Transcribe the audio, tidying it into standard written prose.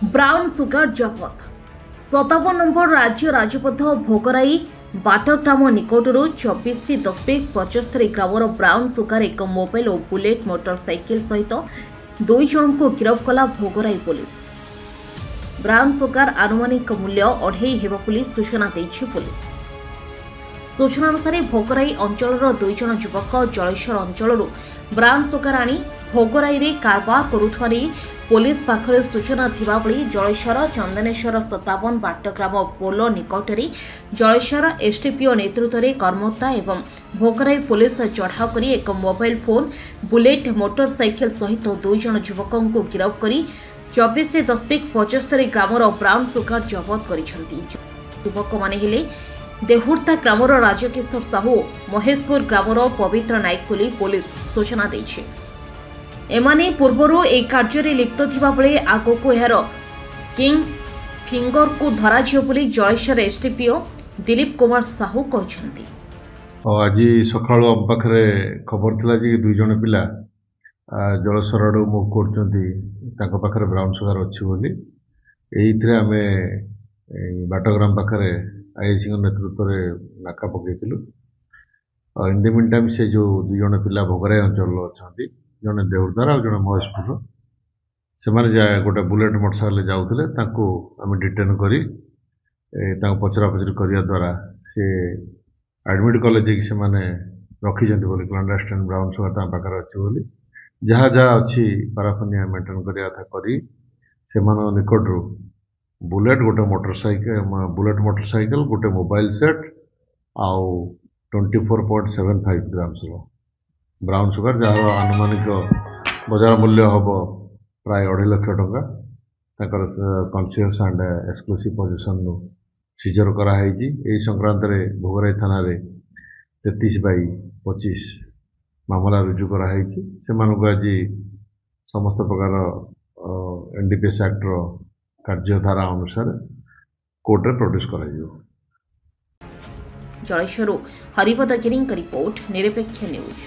Brown sugar जबत 57 number राज्य राजपथ भोगराई बाटग्राम निकटर 24.75 ग्रामर ब्राउन सुगर एक मोबाइल और बुलेट मोटरसाइकिल सहित 2 जन को गिरफ्त कला भोगराई पुलिस। ब्राउन सुगर आनुमानिक मूल्य 2.5 हेब पुलिस सूचना देछि पुलिस। सूचना अनुसार भोगराई अंचल 2 जन युवक जलेश्वर अंचल ब्राउन सुगर आनी भोगराई कारबार करुथार पुलिस पाखरे सूचना थिबा बळी जलेश्वर चंदनेश्वर 57 बाटग्राम पोलो निकटरे जलेश्वर एसटीपीओ नेतृत्व में कर्मता एवं भोगराई पुलिस चढ़ाऊ कर एक मोबाइल फोन बुलेट मोटरसाइकिल सहित 2 जन युवकों को गिरफ्त कर 24.75 ग्रामर ब्राउन सुगर जबत करिसेंती। युवक माने हेले देहुर्ता ग्रामर राजकिशोर साहू महेशपुर ग्रामर पवित्र नायक बोली पुलिस सूचना देछि। एमाने पूर्वरु ए कार्य लिप्त थिबा बेले आगको एहार किंग फिंगर को धरा जियो बोली जलेश्वर एसटीपीओ दिलीप कुमार साहू कहछंती। आज सकाळ हम पाखरे खबर थिला जे 2 जन पिला जलेश्वर आडू मुव करछंती ताका पाखरे ब्राउन सुगर अछि बोली एइथरे हमें बाटग्राम पाखरे आईसी नेतृत्व रे नाका पकेइतिलु। इन द मीन टाइम से जो 2 जन पिला भोगराई अंचल अछंती जने देवदार और जने महेशपुर से गोटे बुलेट मोटरसाइकिल जाऊे आम डिटेन करी पचरा पचरी करने द्वारा से एडमिट कले जे से रखी क्लांडस्टाइन ब्राउन सुगर पाखे अच्छी जहाँ जहाँ अच्छी पाराफिनिया मेंटेन करी से निकटू बुलेट गोटे मोटरसाइकिल गोटे मोबाइल सेट आउ 24.75 ग्राम्स ब्राउन सुगर जार आनुमानिक बजार मूल्य हम प्राय 2.5 लाख टंका ताकर conscious and exclusive position seizure कराई संक्रांत भोगराई थाना 33/25 मामला रुजु कराई से आज समस्त प्रकार एनडीपीएस एक्ट कार्यधारा अनुसार कोर्ट रे प्रोड्यूस कराइयो। जलेश्वर हरिपद गिरी रिपोर्ट निरपेक्ष न्यूज।